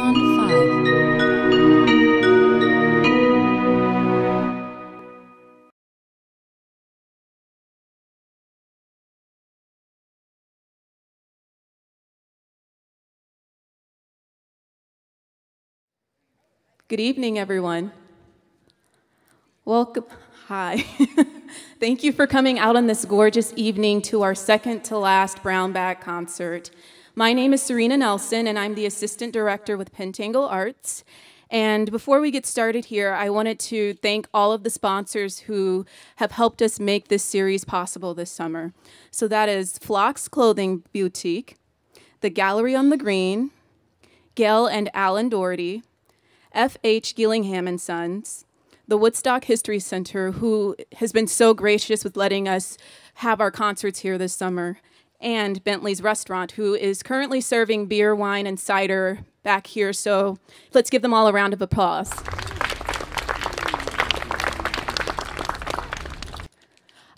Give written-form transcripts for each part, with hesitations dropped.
Round 5. Good evening, everyone. Welcome. Hi. Thank you for coming out on this gorgeous evening to our second to last Brown Bag concert. My name is Serena Nelson, and I'm the Assistant Director with Pent Arts. And before we get started here, I wanted to thank all of the sponsors who have helped us make this series possible this summer. So that is Phlox Clothing Boutique, the Gallery on the Green, Gail and Alan Doherty, F.H. Gillingham & Sons, the Woodstock History Center, who has been so gracious with letting us have our concerts here this summer, and Bentley's Restaurant, who is currently serving beer, wine, and cider back here. So let's give them all a round of applause.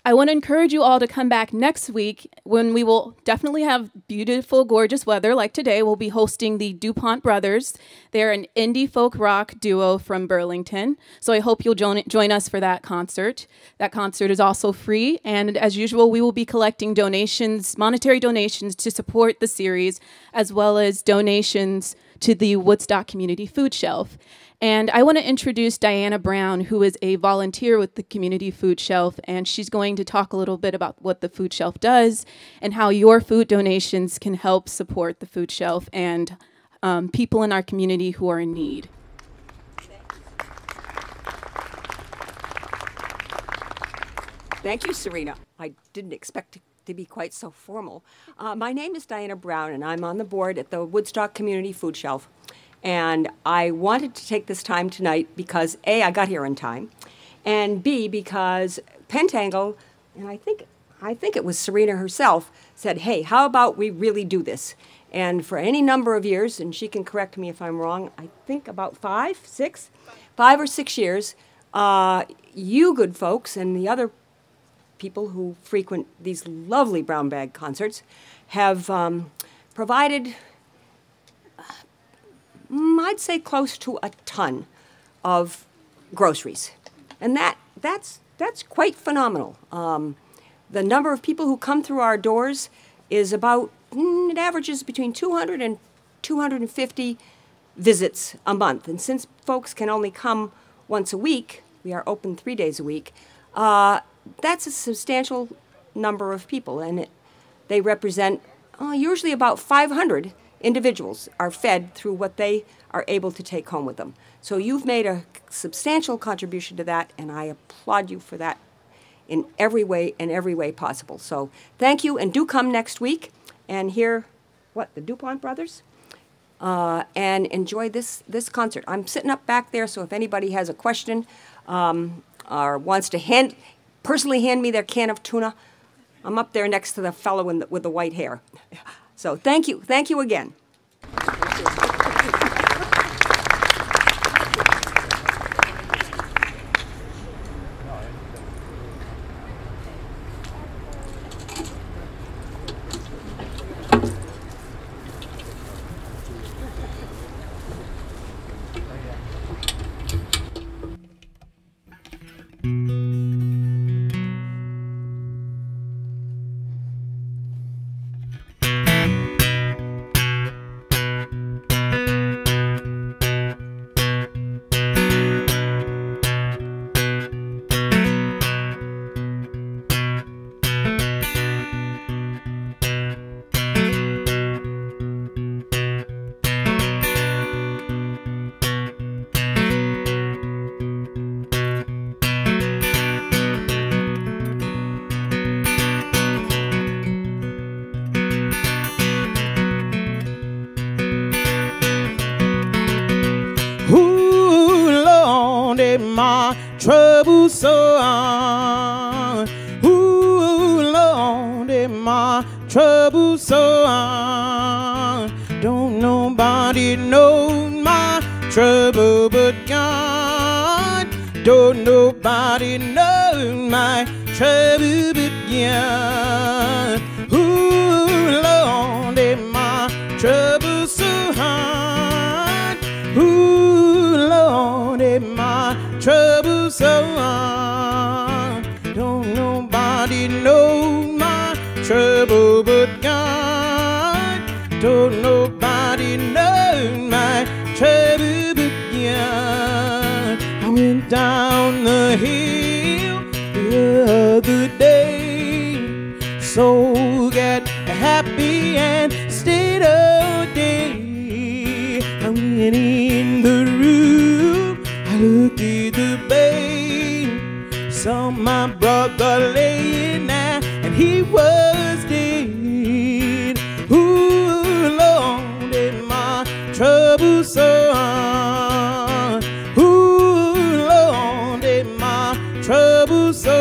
I want to encourage you all to come back next week when we will definitely have beautiful, gorgeous weather like today. We'll be hosting the DuPont Brothers. They're an indie folk rock duo from Burlington. So I hope you'll join us for that concert. That concert is also free. And as usual, we will be collecting donations, monetary donations to support the series, as well as donations to the Woodstock Community Food Shelf. And I want to introduce Diana Brown, who is a volunteer with the Community Food Shelf, and she's going to talk a little bit about what the food shelf does and how your food donations can help support the food shelf and people in our community who are in need. Thank you, Serena. I didn't expect it to be quite so formal. My name is Diana Brown, and I'm on the board at the Woodstock Community Food Shelf. And I wanted to take this time tonight because A, I got here on time, and B, because Pentangle, and I think it was Serena herself, said, hey, how about we really do this? And for any number of years, and she can correct me if I'm wrong, I think about 5 or 6 years, you good folks and the other people who frequent these lovely brown bag concerts have provided, I'd say, close to a ton of groceries. And that's quite phenomenal. The number of people who come through our doors is about, it averages between 200 and 250 visits a month. And since folks can only come once a week, we are open 3 days a week, that's a substantial number of people. And they represent usually about 500 individuals are fed through what they are able to take home with them. So you've made a substantial contribution to that, and I applaud you for that in every way possible. So thank you, and do come next week and hear, the DuPont Brothers? And enjoy this concert. I'm sitting up back there, so if anybody has a question or wants to personally hand me their can of tuna, I'm up there next to the fellow with the white hair. So thank you again. My troublesome, ooh Lord, my troublesome. Don't nobody know my trouble but God. Don't nobody know my trouble but God. Ooh Lord, my trouble so hard. troublesome. Don't nobody know my trouble but God. Don't nobody know my trouble but God. I went down the hill the other day, so got happy and stayed all day. I went in the room, I looked at the bed, saw my brother laying there, and he was dead. Ooh, Lord, in my troublesome. Ooh, Lord, in my troublesome.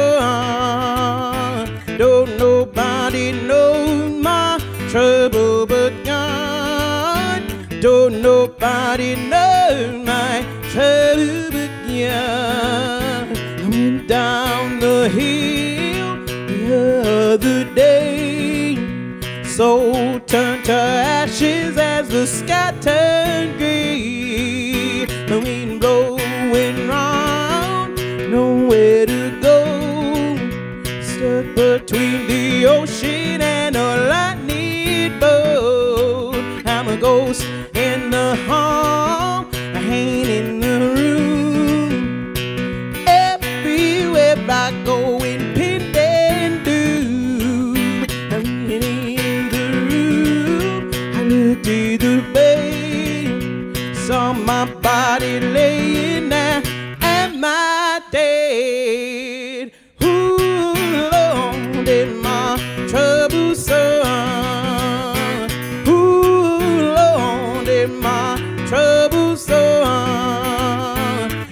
Don't nobody know my trouble but God. Don't nobody know my trouble but God. I went down the hill the other day, so turned to ashes as the sky turned gray. The wind blowing round, nowhere to go, stuck between the ocean and a lightning bolt. I'm a ghost in the hall, I ain't in the room. Everywhere I go in Pent and doom. I'm in the room, I looked to the bed, saw my body laying there, am I dead? Ooh, Lord, in my troublesome. Ooh, Lord, in my troublesome.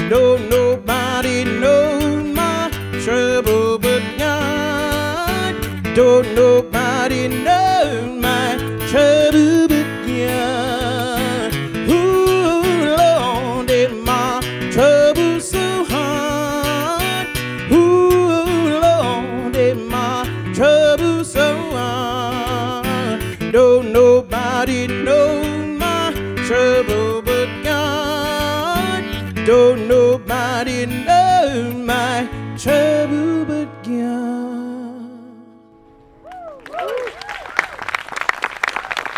Don't nobody know my trouble but God. Don't nobody know my trouble but God. Ooh, Lord, in my troublesome heart. Ooh, Lord, in my troublesome heart. Don't nobody know my trouble but God. Don't nobody know my trouble but God.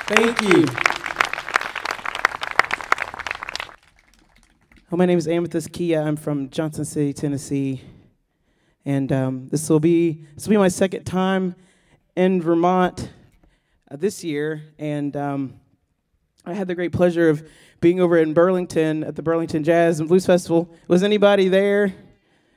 Thank you. Oh, my name is Amythyst Kiah. I'm from Johnson City, Tennessee, and this will be my second time in Vermont this year, and I had the great pleasure of being over in Burlington at the Burlington Jazz and Blues Festival. Was anybody there?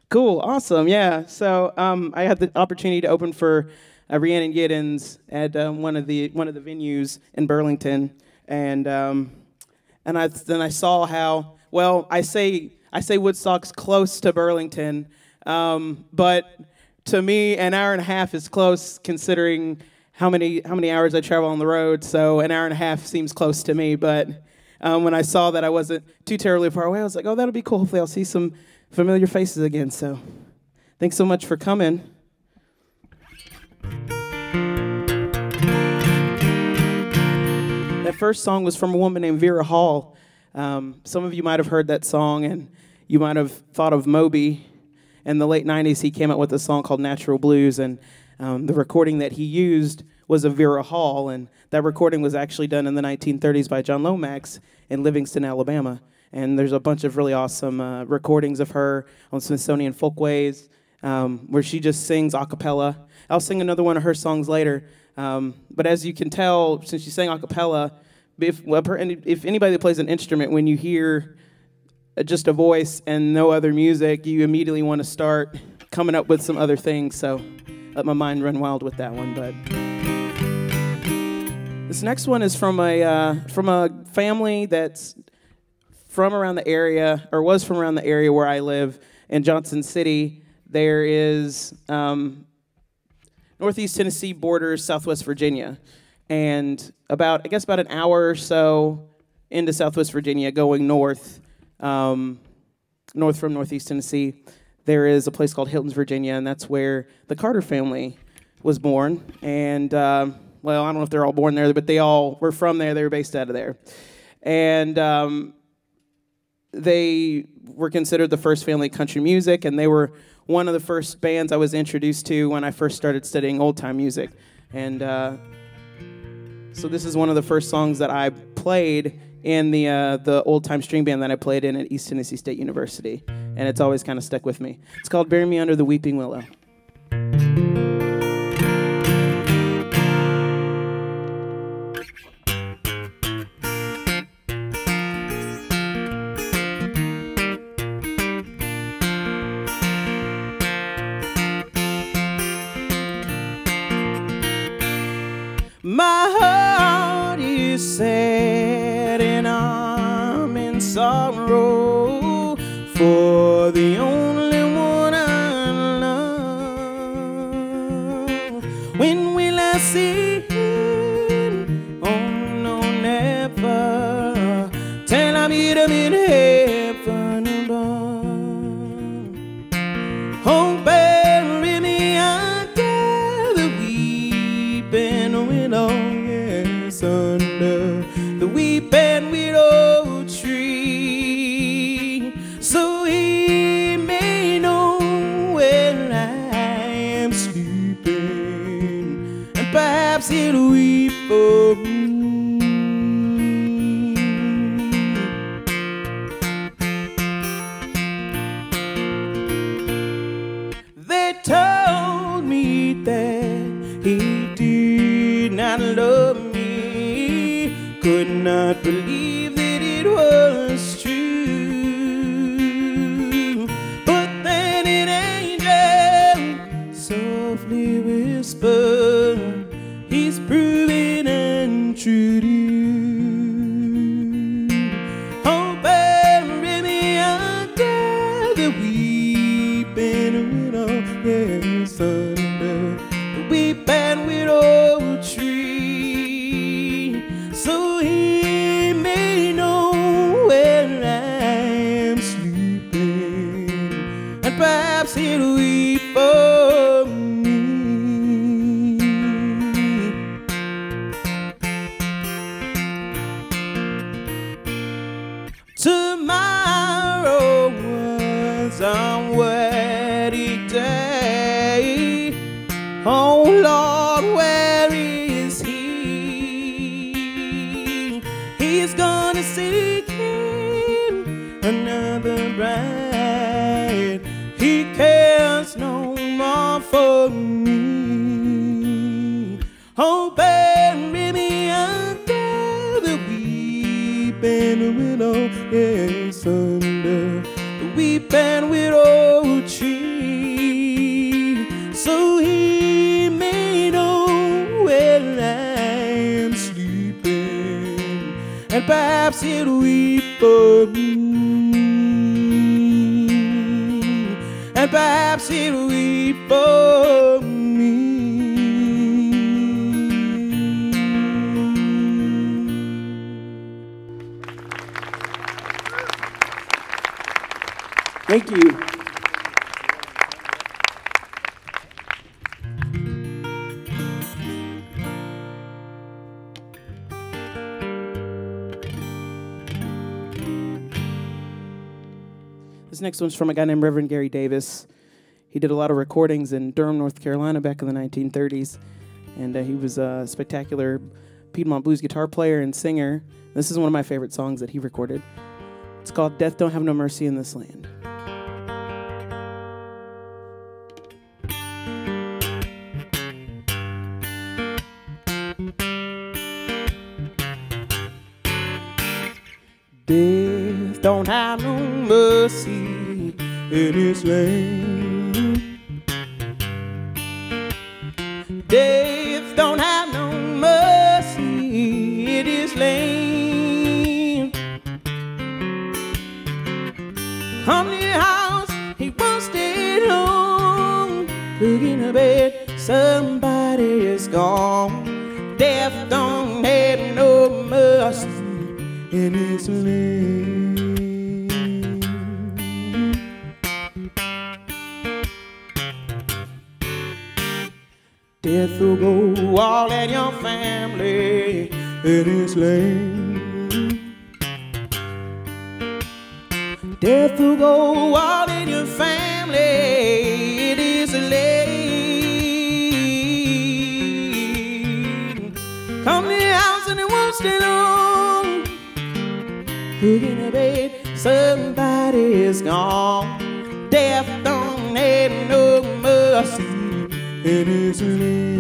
Cool, awesome, yeah. So I had the opportunity to open for Rhiannon Giddens at one of the venues in Burlington, and then I saw how, well, I say Woodstock's close to Burlington, but to me an hour and a half is close considering how many hours I travel on the road. So an hour and a half seems close to me, but when I saw that I wasn't too terribly far away, I was like, oh, that'll be cool. Hopefully I'll see some familiar faces again. So thanks so much for coming. That first song was from a woman named Vera Hall. Some of you might have heard that song, and you might have thought of Moby. In the late 90s, he came out with a song called Natural Blues, and the recording that he used was of Vera Hall, and that recording was actually done in the 1930s by John Lomax in Livingston, Alabama. And there's a bunch of really awesome recordings of her on Smithsonian Folkways, where she just sings a cappella. I'll sing another one of her songs later. But as you can tell, since she sang a cappella, if anybody that plays an instrument, when you hear just a voice and no other music, you immediately want to start coming up with some other things. So let my mind run wild with that one. But this next one is from a family that's from around the area, or was from around the area where I live in Johnson City. There is Northeast Tennessee borders Southwest Virginia, and about an hour or so into Southwest Virginia, going north from Northeast Tennessee, there is a place called Hilton's, Virginia, and that's where the Carter family was born. And well, I don't know if they're all born there, but they all were from there. They were based out of there, and they were considered the first family of country music, and they were one of the first bands I was introduced to when I first started studying old-time music. And so this is one of the first songs that I played in the old-time string band that I played in at East Tennessee State University, and it's always kind of stuck with me. It's called Bury Me Under the Weeping Willow. My heart is sad and I'm in sorrow for the only one I love. When will I see him? Oh no, never. Till I meet him in heaven above. Oh, bury me under the weeping willow, yes, under the weeping willow tree, so he may know where I am sleeping, and perhaps he'll weep for me. They told me that he did not love me, could not believe that it was true. But then an angel softly whispered, he's proving untrue to you. Oh, bury me under the weeping willow, yes, under the weeping willow tree, so he may know where I am sleeping, and perhaps he'll weep for me. Tomorrow was a wedding day. Oh Lord, where is he? He's gonna seek him another bride. He cares no more for me. Oh, bury me under the weeping willow, yes, under the weeping willow tree, so he may know where I am sleeping, and perhaps he'll weep for me, and perhaps he'll weep for me. Thank you. This next one's from a guy named Reverend Gary Davis. He did a lot of recordings in Durham, North Carolina back in the 1930s. And he was a spectacular Piedmont blues guitar player and singer. This is one of my favorite songs that he recorded. It's called Death Don't Have No Mercy in This Land. Death don't have no mercy in his land. Death don't have no mercy in his land. Come to your house, he won't stay long. Look in the bed, somebody is gone. Death don't have no mercy in his land. Death will go all in your family in his land. Death will go all in your family. It is late. Come to the house and it won't stay long. Looking at bed, somebody is gone. Death don't have no mercy. It is late.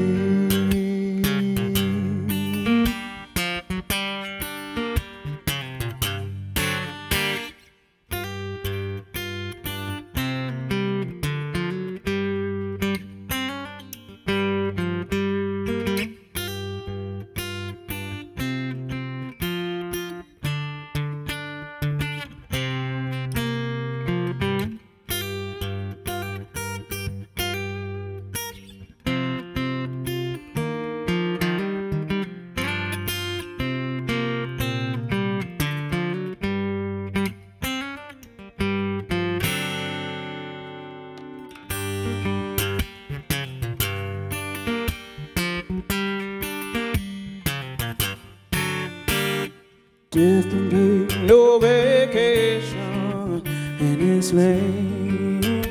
Death don't take no vacation in his lane.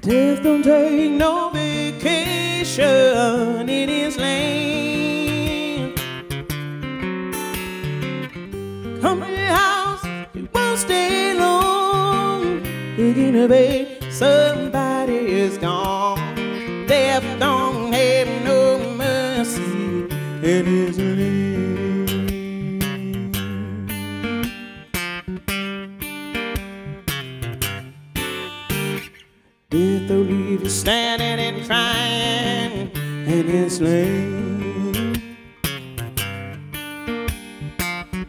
Death don't take no vacation in his lane. Come to the house, it won't stay long. Looking to bed, somebody is gone. Death don't have no mercy in his lane. Death will leave you standing and crying in his lane.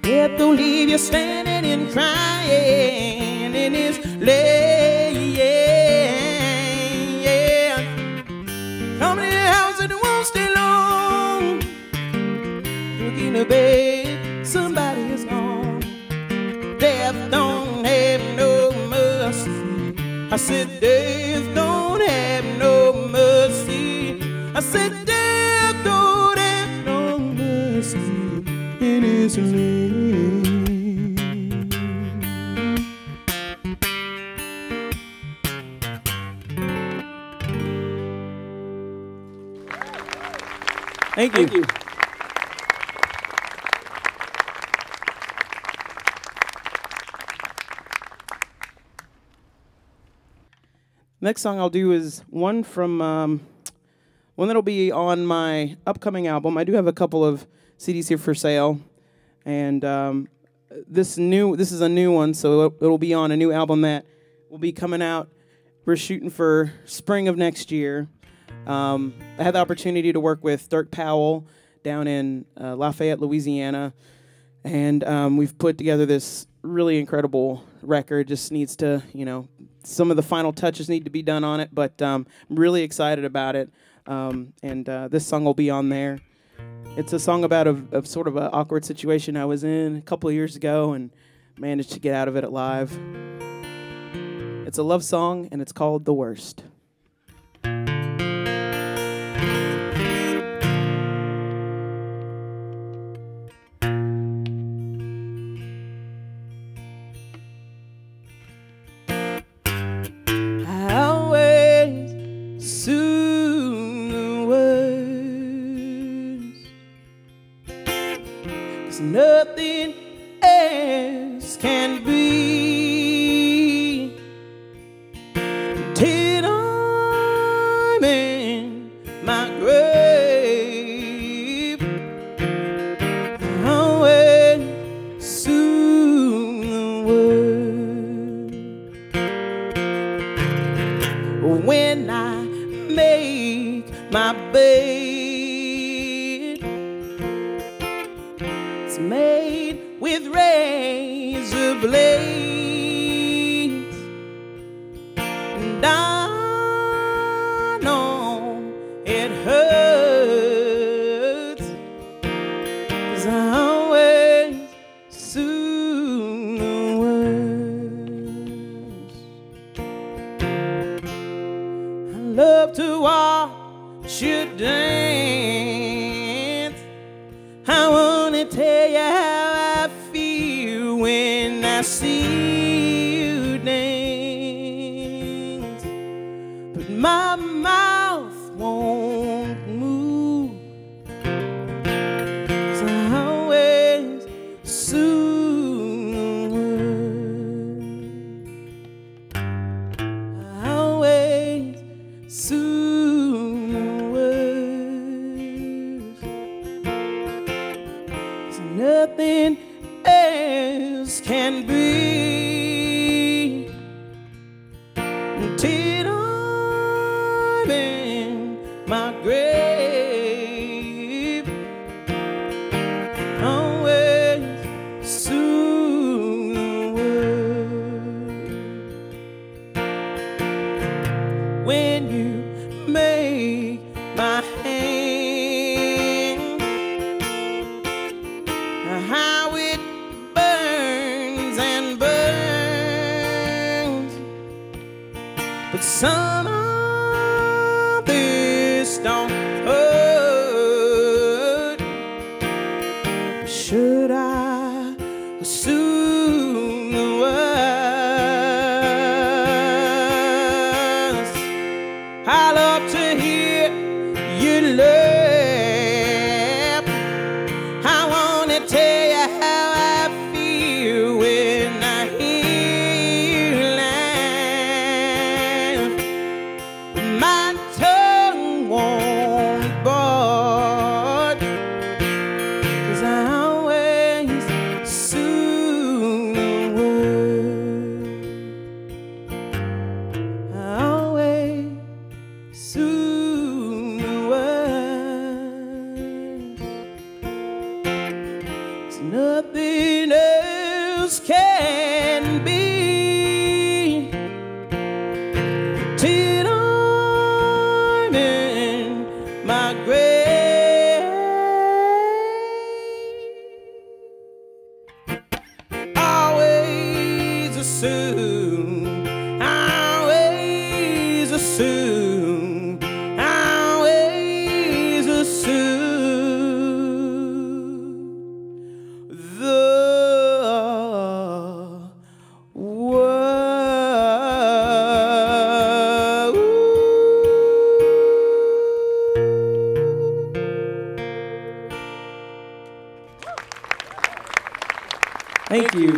Death will leave you standing and crying in his lane. Yeah. Come to the house and it won't stay long. Looking to bed, somebody is gone. Death don't have no mercy. I said, death don't have no mercy. I said, death don't have no mercy in his lane. Thank you. Thank you. Next song I'll do is one from one that'll be on my upcoming album. I do have a couple of CDs here for sale, and this is a new one, so it'll be on a new album that will be coming out. We're shooting for spring of next year. I had the opportunity to work with Dirk Powell down in Lafayette, Louisiana, and we've put together this really incredible record. Just needs to, some of the final touches need to be done on it, but I'm really excited about it, and this song will be on there. It's a song about a sort of an awkward situation I was in a couple of years ago and managed to get out of it alive. It's a love song, and it's called The Worst. Nothing else can be till I'm in my grave. I'll wait soon the word when I make my bed. Made with razor blades, and I know it hurts, 'cause I always soon the worst. I love to watch you dance. I wanna tell you how I feel when I see you dance, but my mouth won't move. 'Cause I always assume the worst. I always assume the worst. 'Cause nothing else can be until I'm in my grave. Always assume the worst. When you make my hand, how it burns and burns, but some of this don't hurt. Should I assume the worst? I love to hear you laugh. I wanna tell you how I feel when I hear you laugh. My tongue won't bark, 'cause I always assume the worst. I always assume the worst. 'Cause nothing else can be till I'm in my grave. Always assume, always assume, always assume the world. Thank you.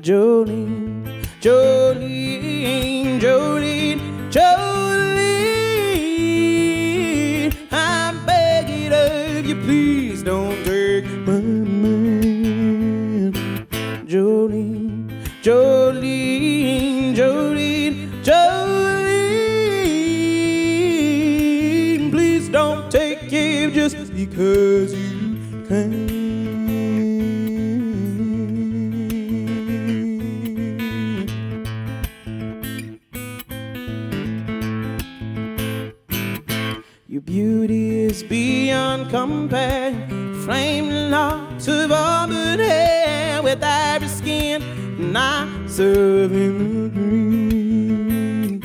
Jolene, Jolene, Jolene, Jolene, I'm begging of you, please don't take my man. Jolene, Jolene, Jolene, Jolene, please don't take him just because you can. Your beauty is beyond compare, flame locks of auburn hair with ivory skin, nights of in the dream.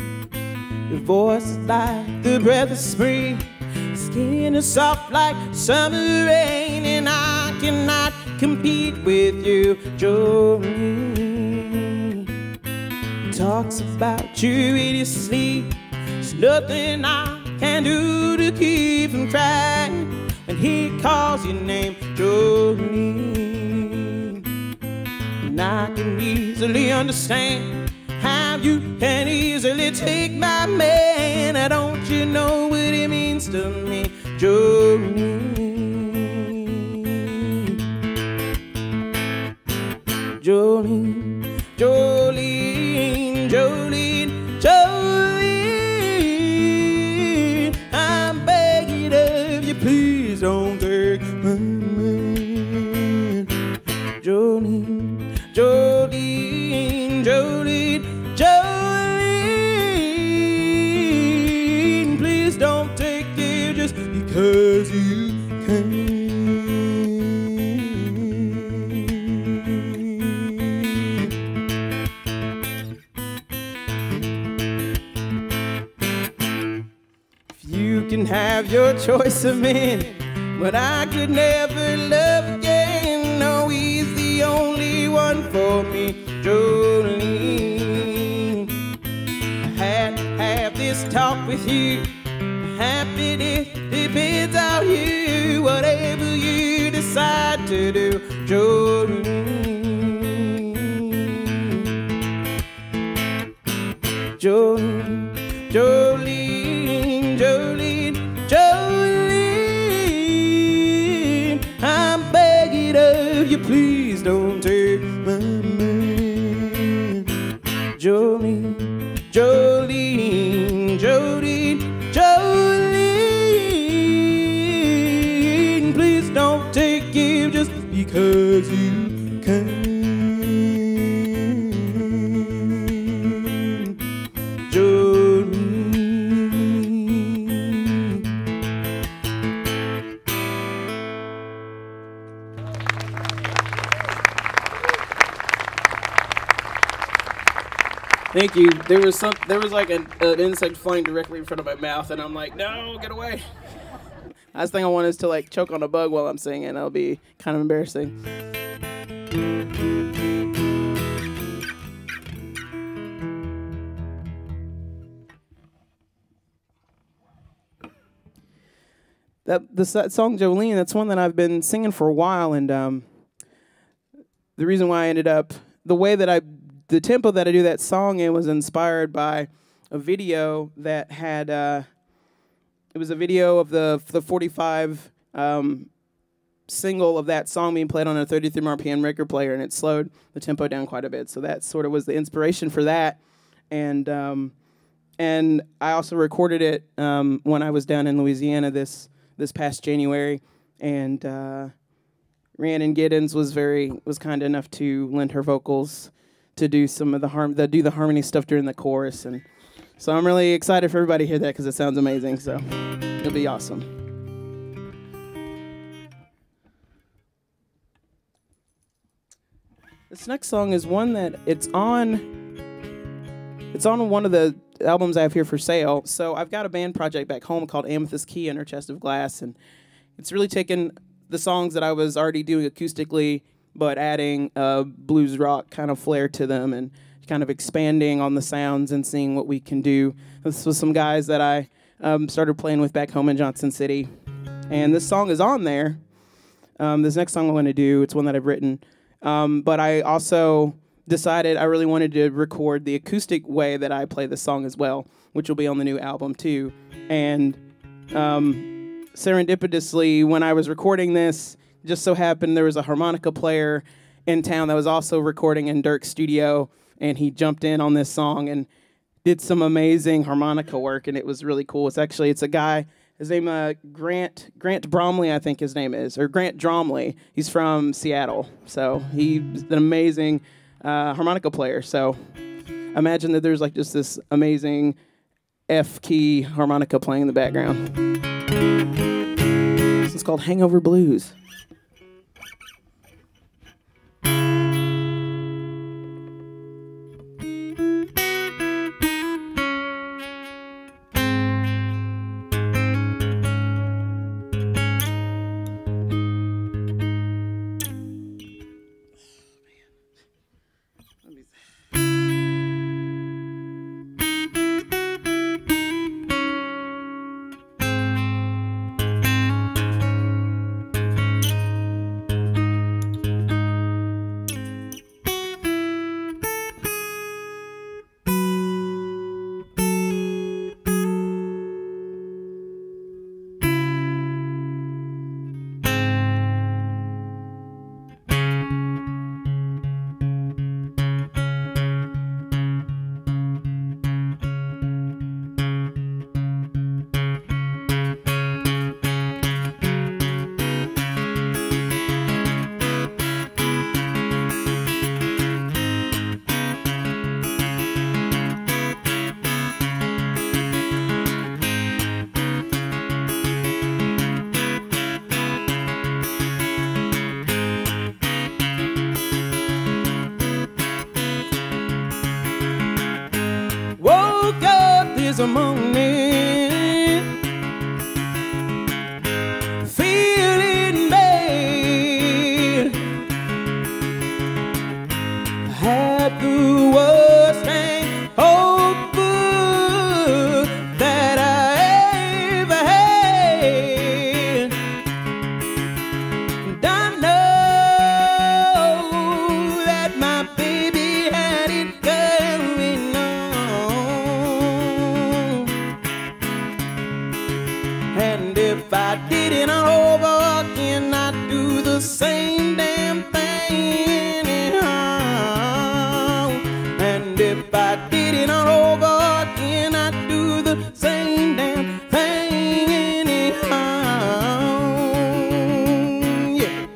Your voice is like the breath of spring, skin is soft like summer rain, and I cannot compete with you, Jolene. Talks about you in your sleep, there's nothing I can do to keep from crying when he calls your name, Jolene. And I can easily understand how you can easily take my man. Don't you know what it means to me, Jolene? Jolene, Jolene, Jolene, Jolene, I'm begging of you, please don't take take my man. Jolene, Jolene, Jolene, Jolene, please don't take it just because you can. You can have your choice of men, but I could never love again. No, he's the only one for me, Jolene. I had to have this talk with you. Happiness depends on you. Whatever you decide to do, Jolene. Jolene, Jolene, Jolene, Jolene, I'm begging of you, please don't take my man. Jolene, Jolene, Jolene, Jolene, please don't take him just because you can. Thank you. There was like an insect flying directly in front of my mouth, and I'm like, no, get away. Last thing I want is to like choke on a bug while I'm singing. That'll be kind of embarrassing. The song Jolene, that's one that I've been singing for a while, and the reason why I ended up the tempo that I do that song in was inspired by a video that had, it was a video of the 45 single of that song being played on a 33 RPM record player, and it slowed the tempo down quite a bit. So that sort of was the inspiration for that. And I also recorded it when I was down in Louisiana this past January, and Rhiannon Giddens was kind enough to lend her vocals to do some of the harmony stuff during the chorus, and so I'm really excited for everybody to hear that because it sounds amazing. So it'll be awesome. This next song is one that it's on one of the albums I have here for sale. So I've got a band project back home called Amythyst, Kiah, and Her Chest of Glass, and it's really taken the songs that I was already doing acoustically, but adding a blues rock kind of flair to them and kind of expanding on the sounds and seeing what we can do. This was some guys that I started playing with back home in Johnson City. And this song is on there. This next song I'm going to do, it's one that I've written. But I also decided I really wanted to record the acoustic way that I play the song as well, which will be on the new album too. And serendipitously, when I was recording this, just so happened there was a harmonica player in town that was also recording in Dirk's studio, and he jumped in on this song and did some amazing harmonica work, and it was really cool. It's a guy, his name Grant Bromley, I think his name is, or Grant Dromley. He's from Seattle, so he's an amazing harmonica player. So imagine that there's like just this amazing F key harmonica playing in the background. This is called Hangover Blues. this morning, feeling bad. I had the worst hangover that I ever had, and I know that my baby had it going on. And if I did it all over again, I'd do the same damn thing anyhow. And if I did it all over again, I'd do the same damn thing anyhow. Yeah.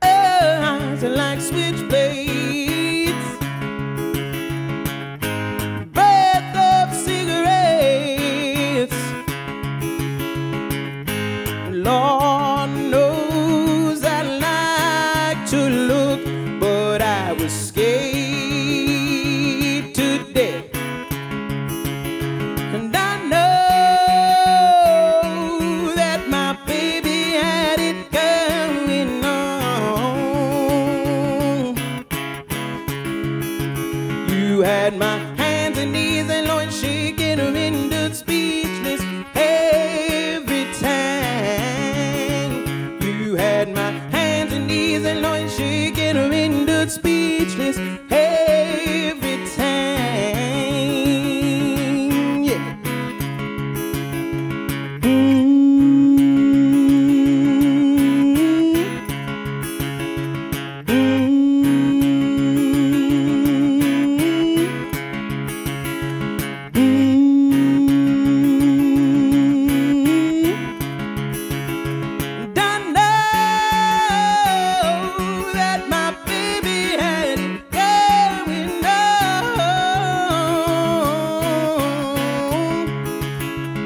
Eyes are like switchblades, breath of cigarettes. Lord knows I like to look, but I was scared to death. And I know that my baby had it going on. You had my hands and knees and loins shaking, rendered speechless every time. You had my hands and knees and loins shaking, rendered speechless every time. Yeah. And I know that my baby had it going on.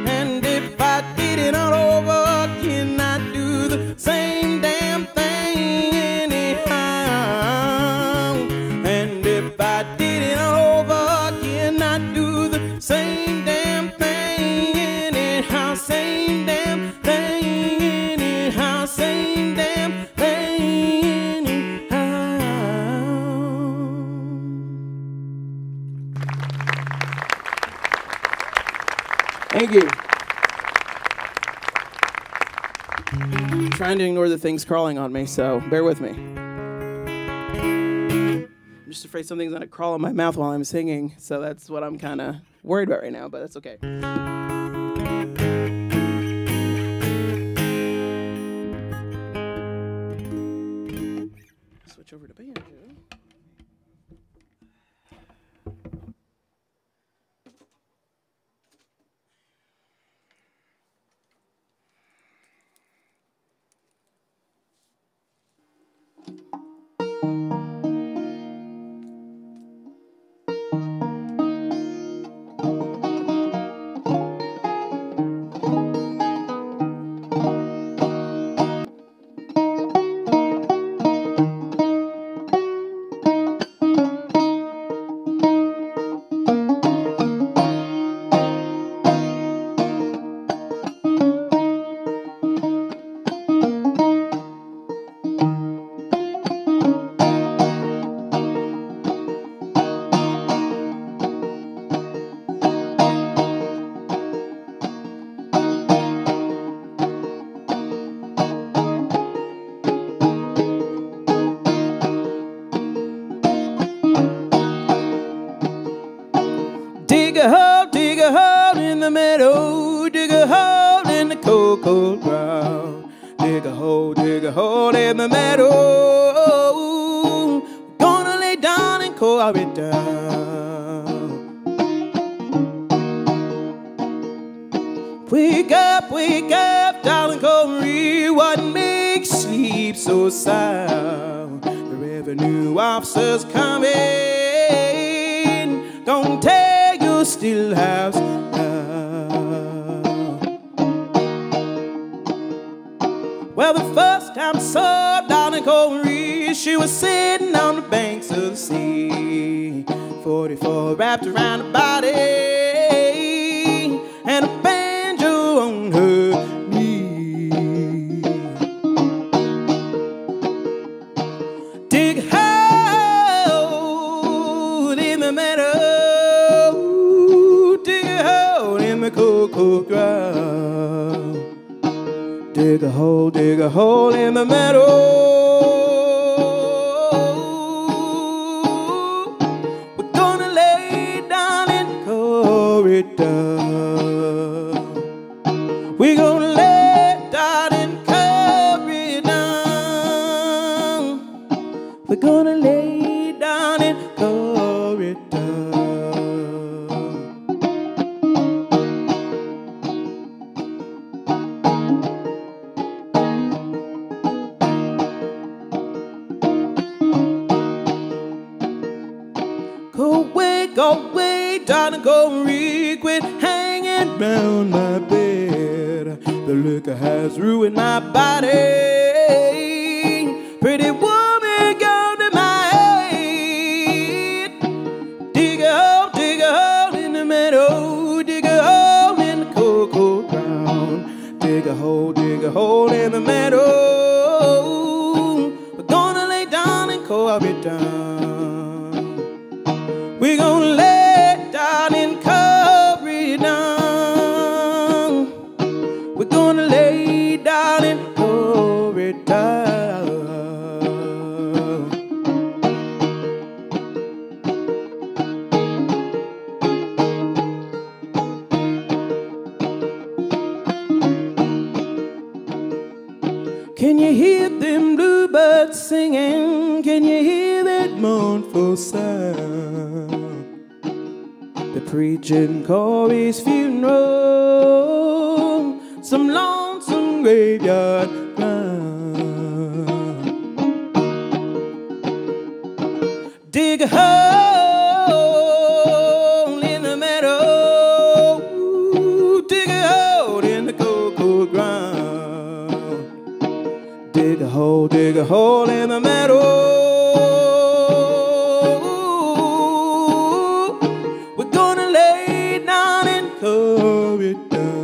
And if I did it all over again, I'd do the same damn thing anyhow. And if I did it all over again, I'd do the same damn thing anyhow. Same damn thing anyhow. Same damn thing anyhow. Thank you. I'm trying to ignore the things crawling on me, so bear with me. I'm just afraid something's gonna crawl in my mouth while I'm singing, so that's what I'm kind of worried about right now, but that's okay. Switch over to banjo. Dig a hole in the meadow, dig a hole in the cold, cold ground. Dig a hole in the meadow. We're gonna lay down and carve it down. Wake up, darling Cory, what makes sleep so sound? The revenue two officers coming, gonna tear your still house down. Well, the first time I saw darling Cory, she was sitting on the banks of the sea. 44 wrapped around her body and a banjo on her knee. Dig a hole in the meadow, dig a hole in the cocoa ground. Dig a hole in the meadow. We're gonna lay down and Cory down. We're gonna lay down and Cory down. We're gonna lay down and Cory down. Go away, darling Cory, quit hanging round my bed. The liquor has ruined my body. Pretty woman, go to my head. Dig a hole in the meadow, dig a hole in the cocoa ground. Dig a hole in the meadow. We're gonna lay down and Cory down. We're gonna lay down and Cory down. We're gonna lay down and Cory down. Can you hear them bluebirds singing? Can you hear that mournful sound? They're preaching Cory's funeral, some lonesome graveyard ground. Dig a hole in the meadow, dig a hole in the cocoa ground. Dig a hole in the meadow. Cory down.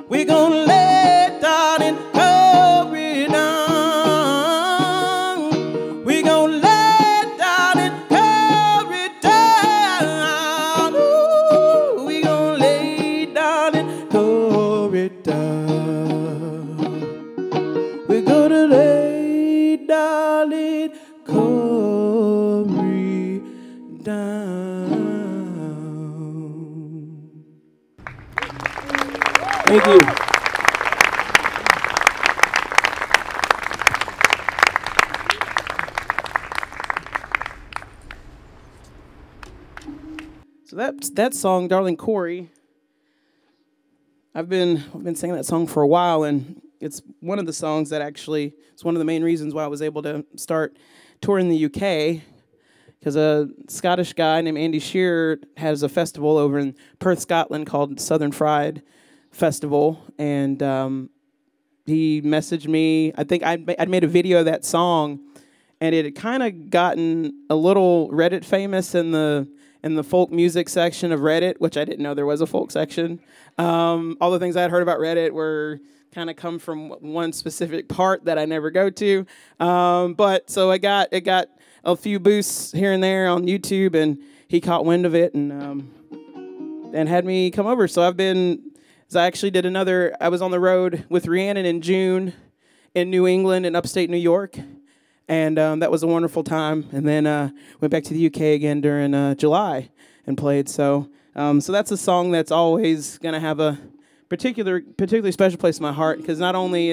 We're gonna lay down and Cory down. We're gonna lay down and Cory down. Ooh, we're gonna lay down and Cory down. We're gonna lay down and Cory down. Thank you. So that song, Darling Cory. I've been singing that song for a while, and it's one of the songs that actually it's one of the main reasons why I was able to start touring the UK. Because a Scottish guy named Andy Shearer has a festival over in Perth, Scotland called Southern Fried Festival, and he messaged me. I think I'd made a video of that song, and it had kind of gotten a little Reddit famous in the folk music section of Reddit, which I didn't know there was a folk section. All the things I had heard about Reddit were kind of come from one specific part that I never go to. But so it got a few boosts here and there on YouTube, and he caught wind of it and had me come over. So I actually did another. I was on the road with Rhiannon in June in New England and upstate New York, and that was a wonderful time. And then went back to the UK again during July and played. So that's a song that's always gonna have a particularly special place in my heart, because not only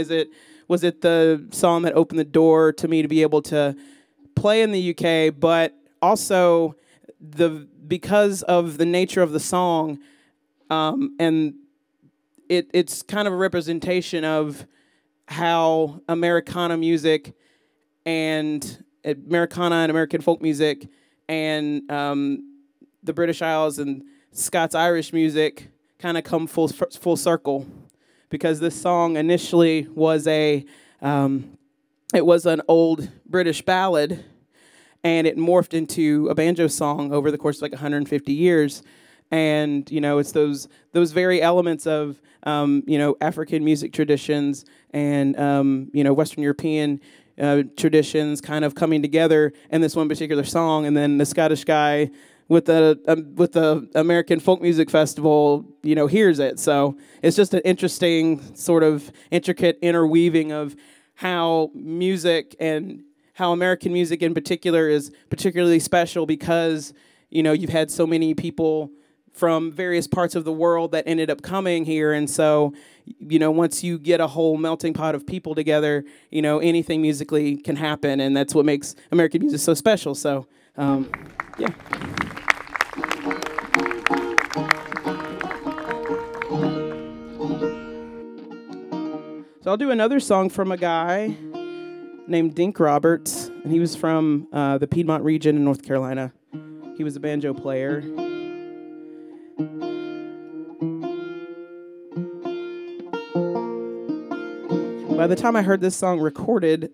was it the song that opened the door to me to be able to play in the UK, but also because of the nature of the song, and it's kind of a representation of how Americana music and Americana and American folk music and the British Isles and Scots-Irish music kind of come full circle, because this song initially was it was an old British ballad, and it morphed into a banjo song over the course of like 150 years. And, you know, it's those very elements of, you know, African music traditions and, you know, Western European traditions kind of coming together in this one particular song. And then the Scottish guy with the American Folk Music Festival, you know, hears it. So it's just an interesting sort of intricate interweaving of how music and how American music in particular is particularly special because, you know, you've had so many people from various parts of the world that ended up coming here. And so, you know, once you get a whole melting pot of people together, you know, anything musically can happen. And that's what makes American music so special. So, yeah. So I'll do another song from a guy named Dink Roberts, and he was from the Piedmont region in North Carolina. He was a banjo player. By the time I heard this song recorded,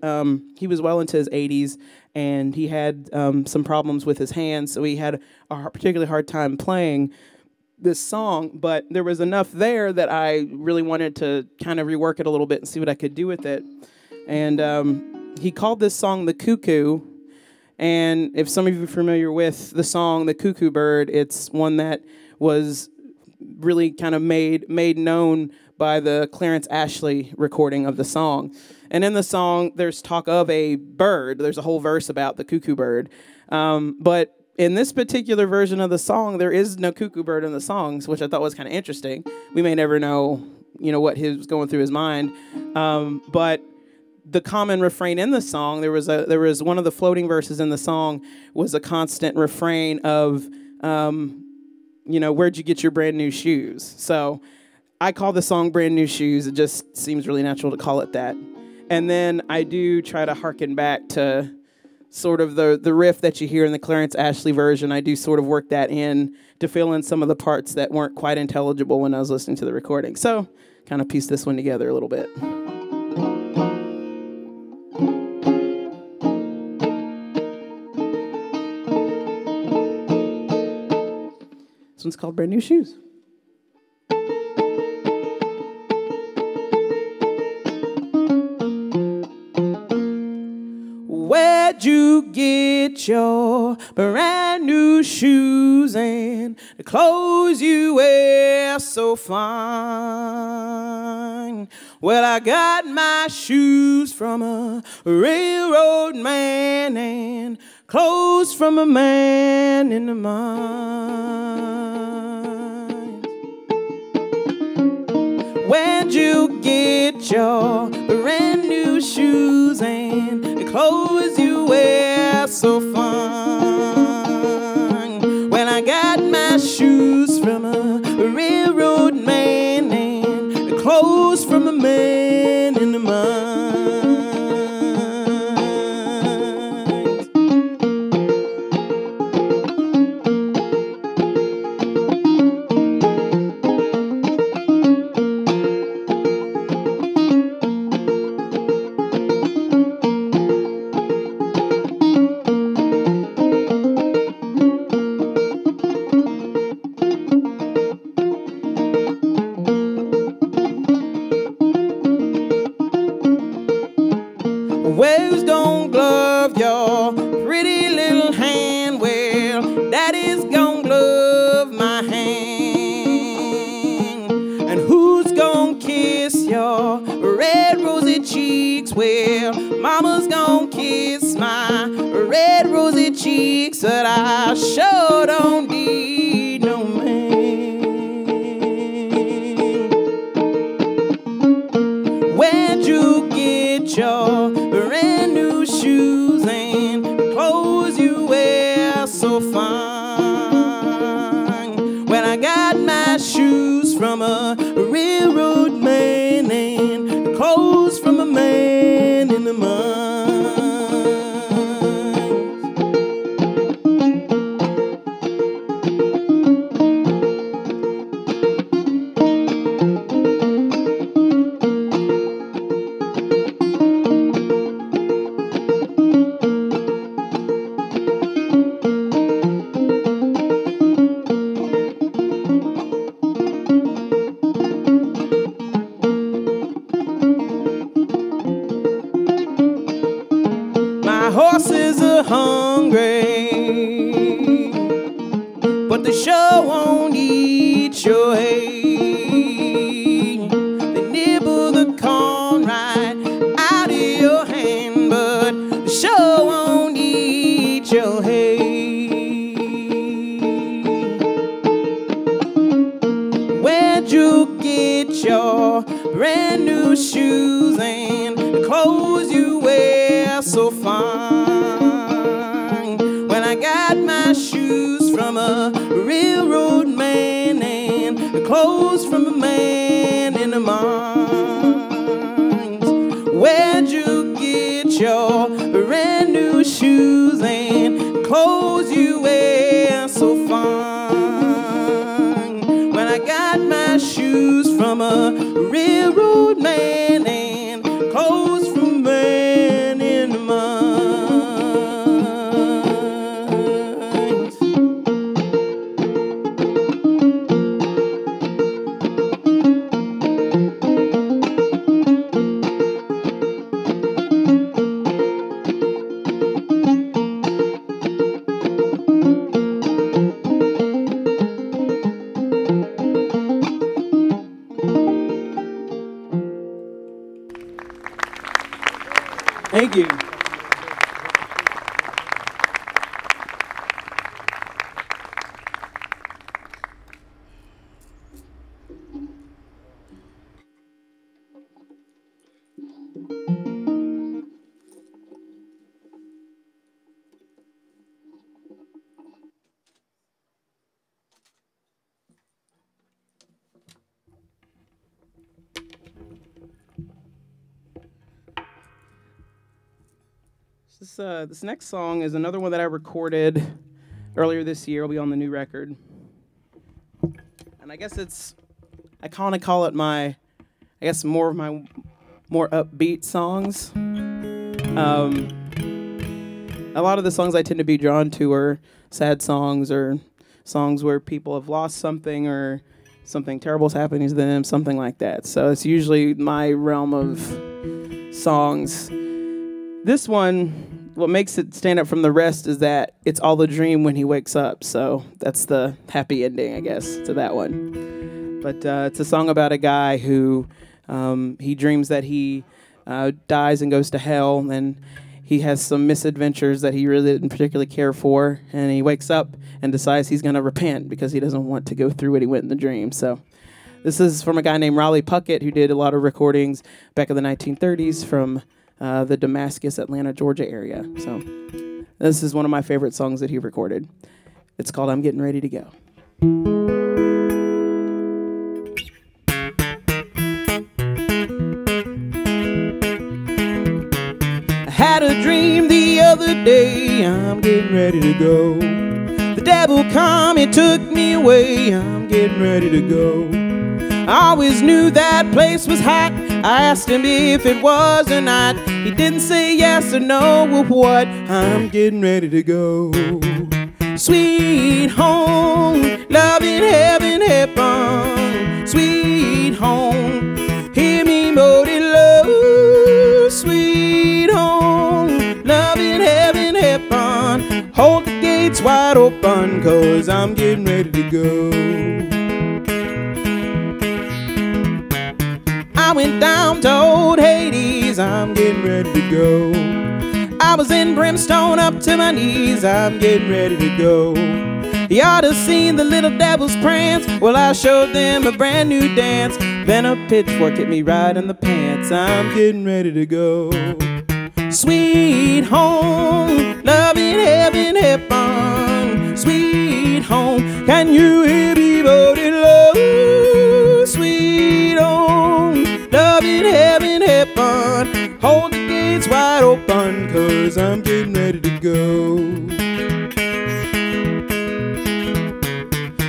he was well into his 80s, and he had some problems with his hands, so he had a particularly hard time playing this song, but there was enough there that I really wanted to kind of rework it a little bit and see what I could do with it. And he called this song The Cuckoo, and if some of you are familiar with the song The Cuckoo Bird, it's one that was really kind of made known by the Clarence Ashley recording of the song. And in the song, there's talk of a bird. There's a whole verse about the cuckoo bird. But in this particular version of the song, there is no cuckoo bird in the songs, which I thought was kind of interesting. We may never know, you know, what was going through his mind. But the common refrain in the song, there was one of the floating verses in the song was a constant refrain of, you know, where'd you get your brand new shoes? So I call the song Brand New Shoes. It just seems really natural to call it that. And then I do try to hearken back to sort of the riff that you hear in the Clarence Ashley version. I do sort of work that in to fill in some of the parts that weren't quite intelligible when I was listening to the recording. So kind of piece this one together a little bit. This one's called Brand New Shoes. Where'd you get your brand new shoes and the clothes you wear so fine? Well, I got my shoes from a railroad man and clothes from a man in the mines. Where'd you get your brand new shoes and the clothes you wear so fine? Well, I got my shoes from a railroad man and the clothes from a man in the mines. Who's gonna glove your pretty little hand? Well, Daddy's gonna glove my hand. And who's gonna kiss your red rosy cheeks? Well, Mama's gonna kiss my red rosy cheeks, but I sure don't need no man. Where'd you get your brand new shoes and clothes you wear so fine? Well, I got my shoes from a railroad man and clothes from a man in the mine. won't eat your hay. They nibble the corn right out of your hand, but they sure won't eat your hay. Where'd you get your brand new shoes and the clothes you wear so fine? When I got my shoes from a railroad man and the clothes from a man in the mines. Where'd you get your brand new shoes and the clothes you wear so fine? When I got my shoes from a railroad man and clothes from a man in the mines. Thank you. This next song is another one that I recorded earlier this year. It'll be on the new record. And I guess I kind of call it more of my more upbeat songs. A lot of the songs I tend to be drawn to are sad songs or songs where people have lost something or something terrible is happening to them, something like that. So it's usually my realm of songs. This one, what makes it stand out from the rest is that it's all a dream when he wakes up. So that's the happy ending, I guess, to that one. But it's a song about a guy who he dreams that he dies and goes to hell, and he has some misadventures that he really didn't particularly care for, and he wakes up and decides he's going to repent because he doesn't want to go through what he went in the dream. So this is from a guy named Raleigh Puckett, who did a lot of recordings back in the 1930s from the Damascus, Atlanta, Georgia area. So this is one of my favorite songs that he recorded. It's called I'm Getting Ready to Go. I had a dream the other day, I'm getting ready to go. The devil come, he took me away, I'm getting ready to go. I always knew that place was hot. I asked him if it was or not. He didn't say yes or no or what. I'm getting ready to go. Sweet home, love in heaven, heaven. Sweet home, hear me moan in love. Sweet home, love in heaven, heaven. Hold the gates wide open, 'cause I'm getting ready to go. I went down to old Hades, I'm getting ready to go. I was in brimstone up to my knees, I'm getting ready to go. You ought to seen the little devils prance, well I showed them a brand new dance. Then a pitchfork hit me right in the pants, I'm getting ready to go. Sweet home, love in heaven, heaven. Sweet home, can you hear me voting love? Sweet home, love in heaven, heaven. Hold the gates wide open, 'cause I'm getting ready to go.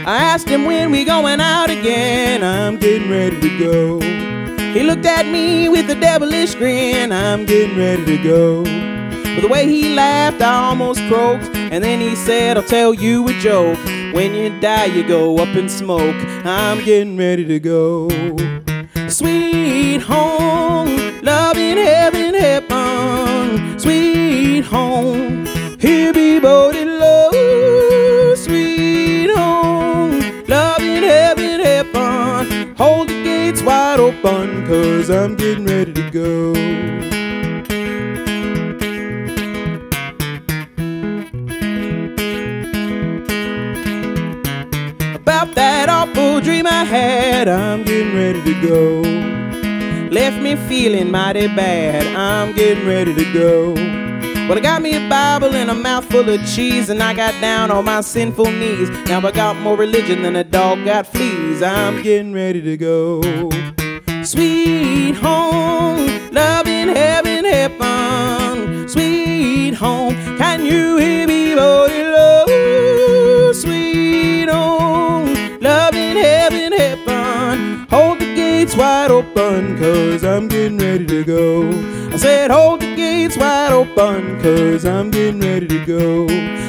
I asked him when we going out again, I'm getting ready to go. He looked at me with a devilish grin, I'm getting ready to go. But the way he laughed, I almost croaked. And then he said, I'll tell you a joke. When you die, you go up in smoke. I'm getting ready to go. Sweet home, love in heaven, heaven. Sweet home, here be voted love. Sweet home, open, 'cause I'm getting ready to go. About that awful dream I had, I'm getting ready to go. Left me feeling mighty bad, I'm getting ready to go. Well, I got me a Bible and a mouthful of cheese, and I got down on my sinful knees. Now I got more religion than a dog got fleas. I'm getting ready to go. Sweet home, love in heaven, heaven. Sweet home, can you hear me, boy, love? Sweet home, love in heaven, heaven. Hold the gates wide open, 'cause I'm getting ready to go. I said, hold the gates wide open, 'cause I'm getting ready to go.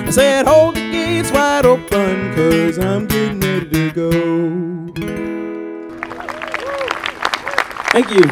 I said, hold the gates wide open, 'cause I'm getting ready to go. Thank you.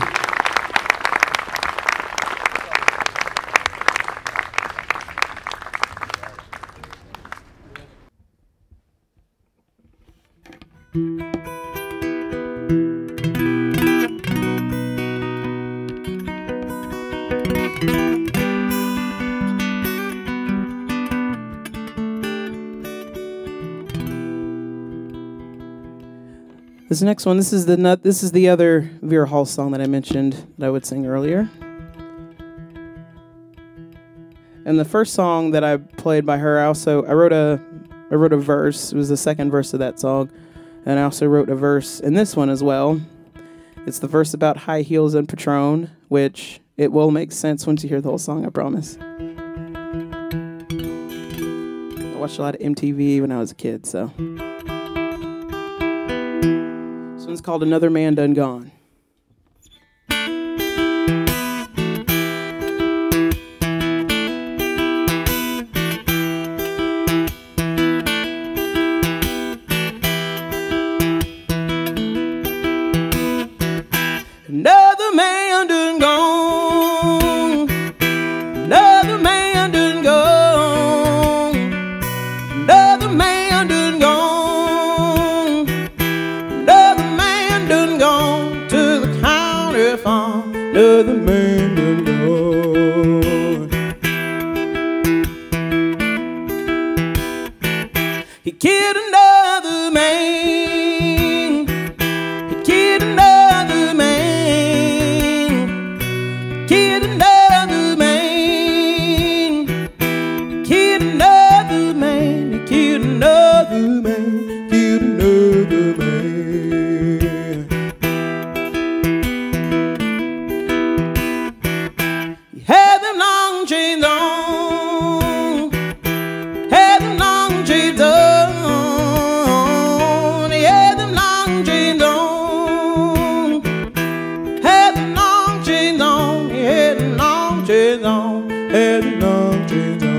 This next one, this is the other Vera Hall song that I mentioned that I would sing earlier. And the first song that I played by her, I wrote a verse. It was the second verse of that song, and I also wrote a verse in this one as well. It's the verse about high heels and Patron, which it will make sense once you hear the whole song, I promise. I watched a lot of MTV when I was a kid, so. This one's called Another Man Done Gone. Another man done gone. Another man done gone. Another man done gone. Another man done gone to the county farm. Another man done gone. He killed another man. He killed another man. Killed another man. Killed another man. He killed another man. Killed another man. He had them long chains on. Had them long chains on. He had them long chains on. Had them long chains on. He had them long chains on. Had them long chains on.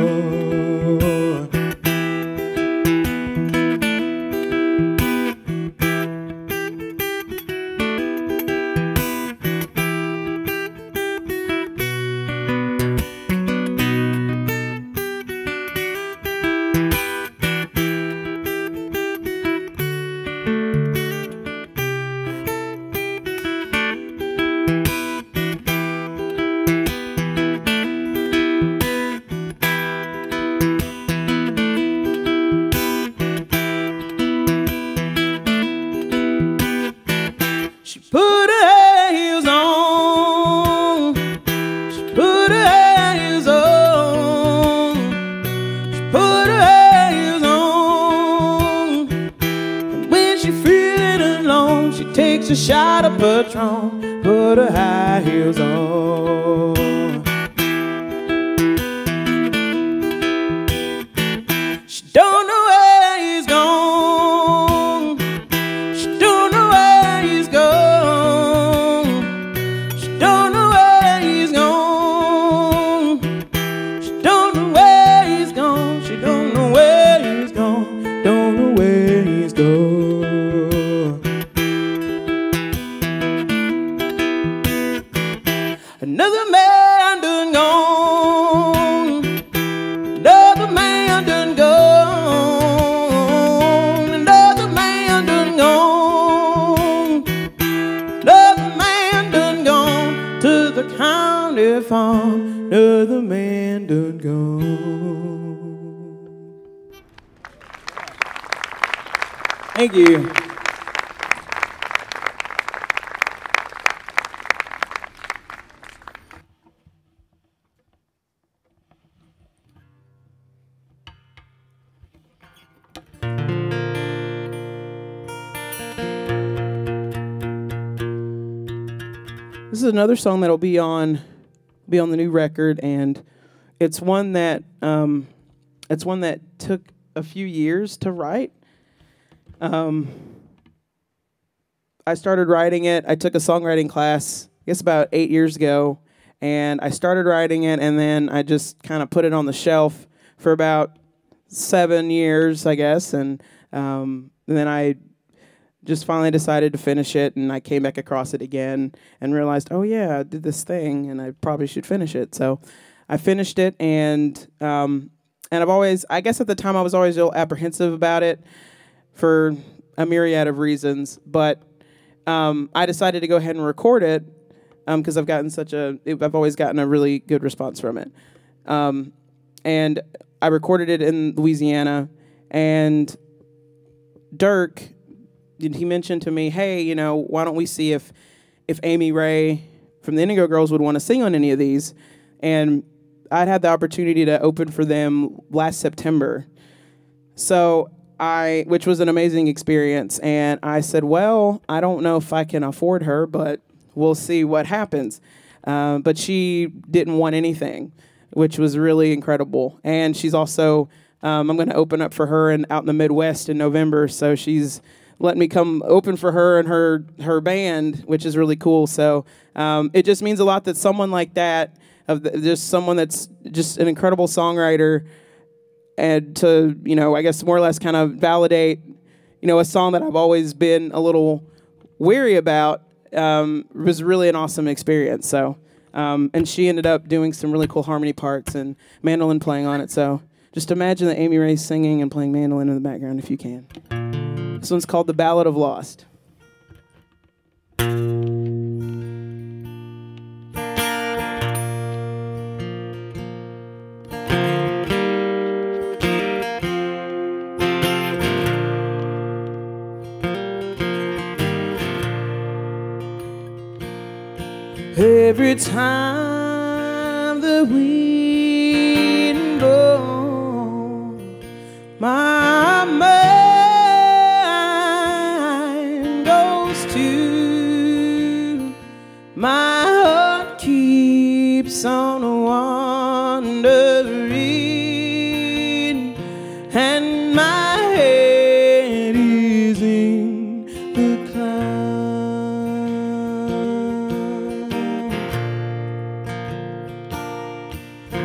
She put her heels on. She put her heels on. She put her heels on. And when she feeling alone, she takes a shot of Patron. Put her high heels on. She don't know where he's gone. She don't know where he's gone. She don't know where he's gone. She don't know where he's gone. She don't know where he's gone. Don't know where he's gone. Another man dairy farm, another man done gone. Thank you. This is another song that'll be on the new record, and it's one that took a few years to write. I started writing it. I took a songwriting class, I guess about 8 years ago, and I started writing it, and then I just kind of put it on the shelf for about 7 years, I guess, and then I just finally decided to finish it, and I came back across it again and realized, oh yeah, I did this thing, and I probably should finish it. So I finished it, and I've always, I guess at the time I was always a little apprehensive about it for a myriad of reasons, but I decided to go ahead and record it because I've always gotten a really good response from it. And I recorded it in Louisiana, and Dirk, he mentioned to me, hey, you know, why don't we see if Amy Ray from the Indigo Girls would want to sing on any of these? And I'd had the opportunity to open for them last September. So which was an amazing experience. And I said, well, I don't know if I can afford her, but we'll see what happens. But she didn't want anything, which was really incredible. And she's also, I'm going to open up for her out in the Midwest in November. So she's let me come open for her and her band, which is really cool. So it just means a lot that someone like that, just someone that's just an incredible songwriter, and to, you know, I guess more or less kind of validate, you know, a song that I've always been a little weary about, was really an awesome experience. So, and she ended up doing some really cool harmony parts and mandolin playing on it. So just imagine that Amy Ray's singing and playing mandolin in the background if you can. This one's called The Ballad of Lost. Every time the wind blows, my mind goes to, my heart keeps on wandering, and my head is in the clouds.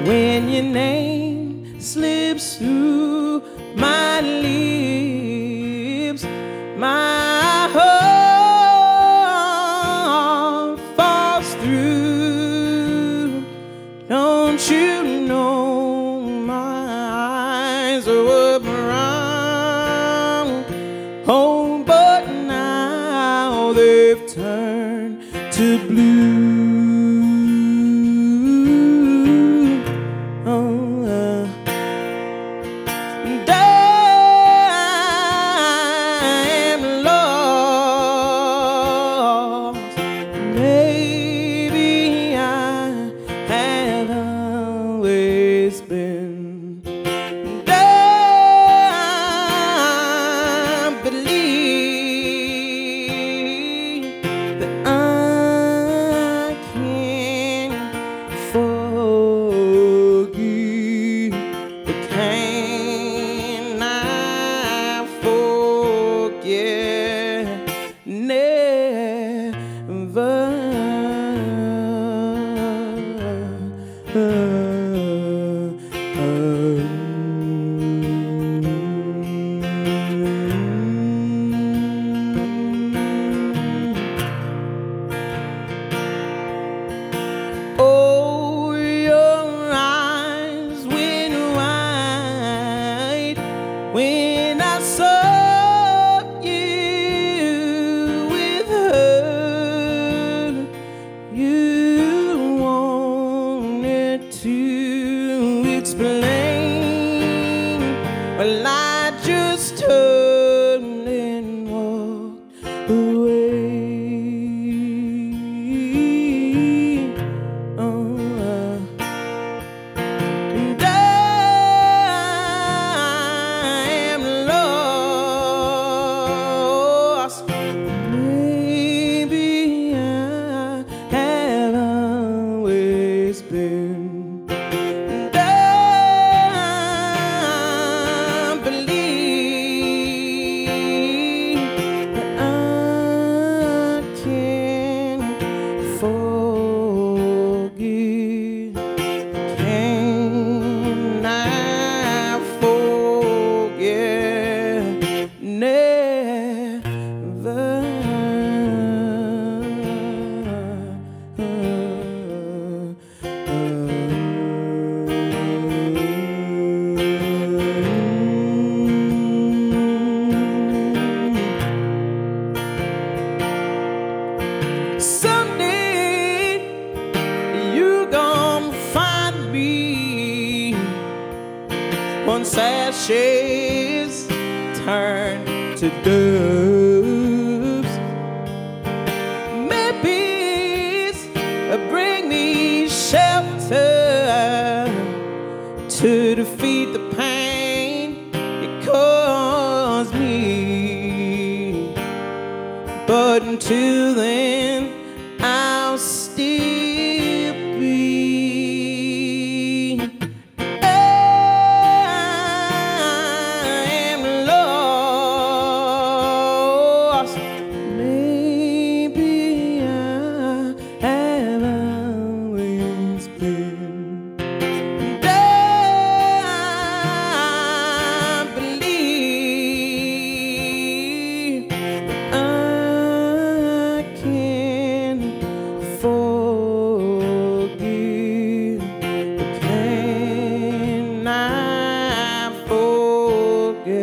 When your name slips through my lips, my heart falls through. Don't you know my eyes were brown? Oh, but now they've turned to blue. defeat the pain it caused me. But until then, I'll still be. I am lost. Maybe I have always been. And I believe I can forgive, but can I forget?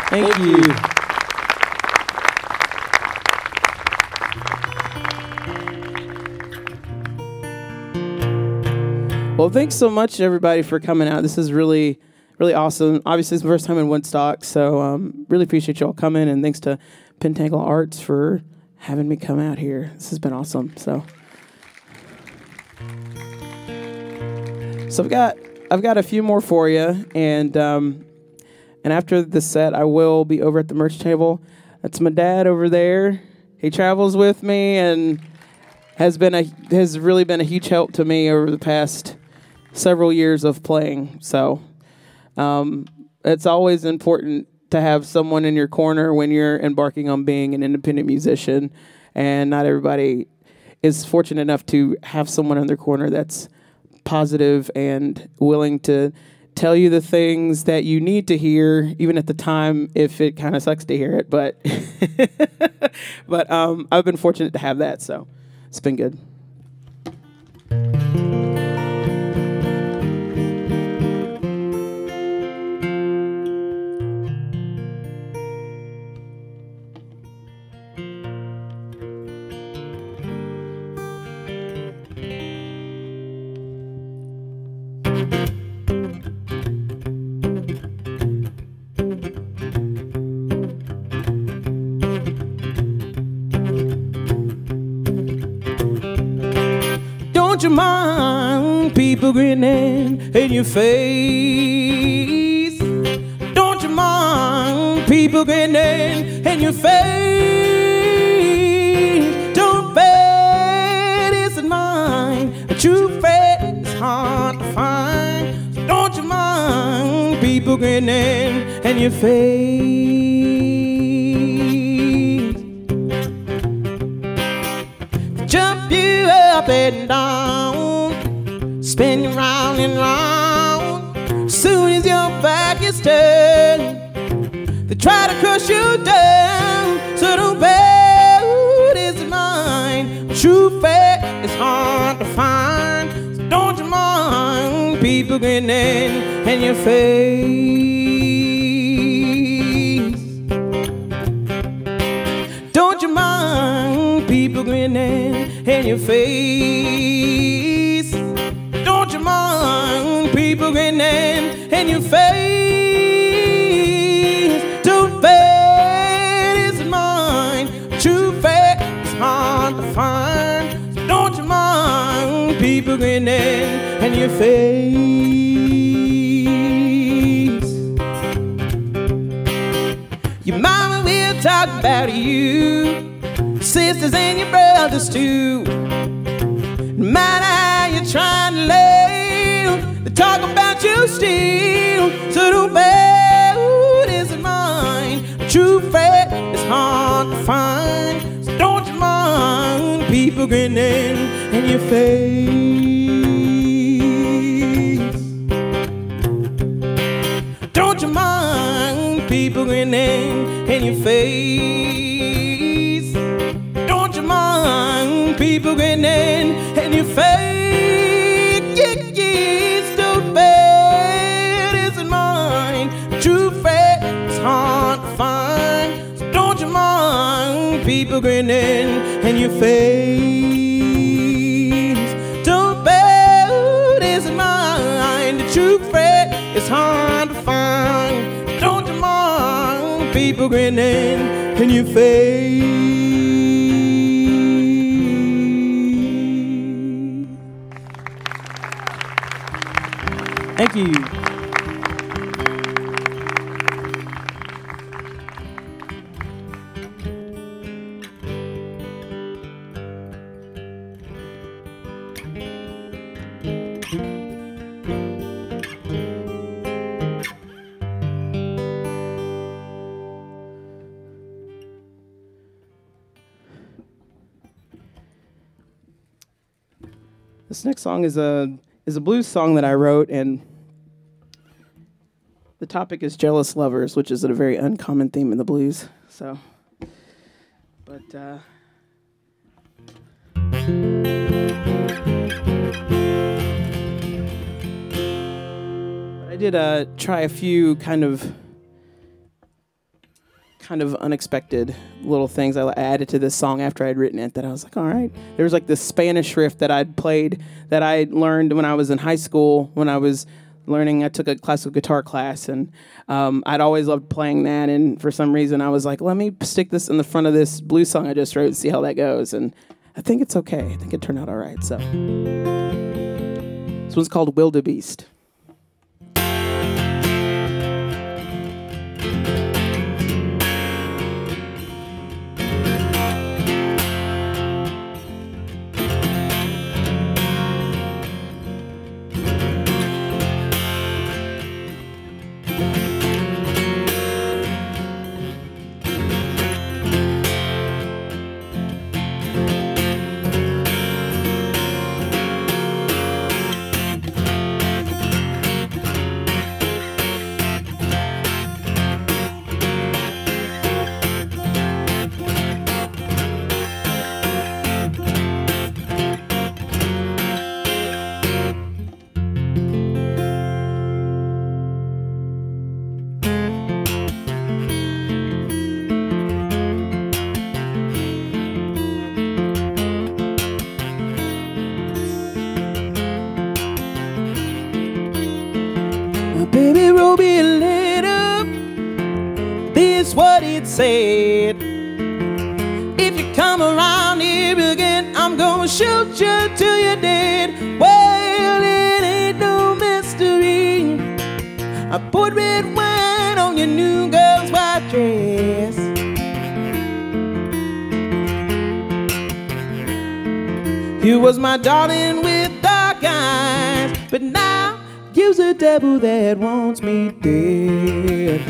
Thank you. Well, thanks so much, everybody, for coming out. This is really, really awesome. Obviously, it's the first time in Woodstock, so really appreciate you all coming, and thanks to Pentangle Arts for having me come out here. This has been awesome. So I've got a few more for you, and after the set, I will be over at the merch table. That's my dad over there. He travels with me and has really been a huge help to me over the past several years of playing. So it's always important to have someone in your corner when you're embarking on being an independent musician, and not everybody is fortunate enough to have someone in their corner that's positive and willing to tell you the things that you need to hear, even at the time if it kind of sucks to hear it. But but I've been fortunate to have that, so it's been good. Don't you mind people grinning in your face? Don't you mind people grinning in your face? Don't bet isn't mine. A true friend is hard to find. So don't you mind people grinning in your face? Jump you up and down, spin you round and round. Soon as your back is turned, they try to crush you down. So don't bet isn't mine. True faith is hard to find. So don't you mind people grinning in your face? Don't you mind people grinning in your face? Don't you mind people grinning in your face? Don't bet isn't mine. True faith is hard to find. So don't you mind people grinning in your face? Your mama will talk about you, sisters and your brothers too. No matter how you're trying to live, they talk about you still. So don't bet isn't mine. True faith is hard to find. So don't you mind people grinning in your face? Don't you mind people grinning in your face? Don't you mind people grinning in your face? Yes, don't bet isn't mine. True faith is hard to find. So don't you mind people grinning and your face. Don't bear this in mind. The true friend is hard to find. Don't you mind people grinning in your face? Thank you. This next song is a blues song that I wrote, and the topic is jealous lovers, which is a very uncommon theme in the blues. So, but I did try a few kind of unexpected little things I added to this song after I'd written it that I was like, all right. There was like this Spanish riff that I'd played that I learned when I was in high school. When I was learning, I took a classical guitar class, and I'd always loved playing that. And for some reason, I was like, let me stick this in the front of this blues song I just wrote and see how that goes. And I think it's okay. I think it turned out all right. So this one's called Wildebeest. Baby wrote me a letter, this is what it said. If you come around here again, I'm gonna shoot you till you're dead. Well, it ain't no mystery, I put red wine on your new girl's white dress. You was my darling with dark eyes, but now you's a devil that wants me dead.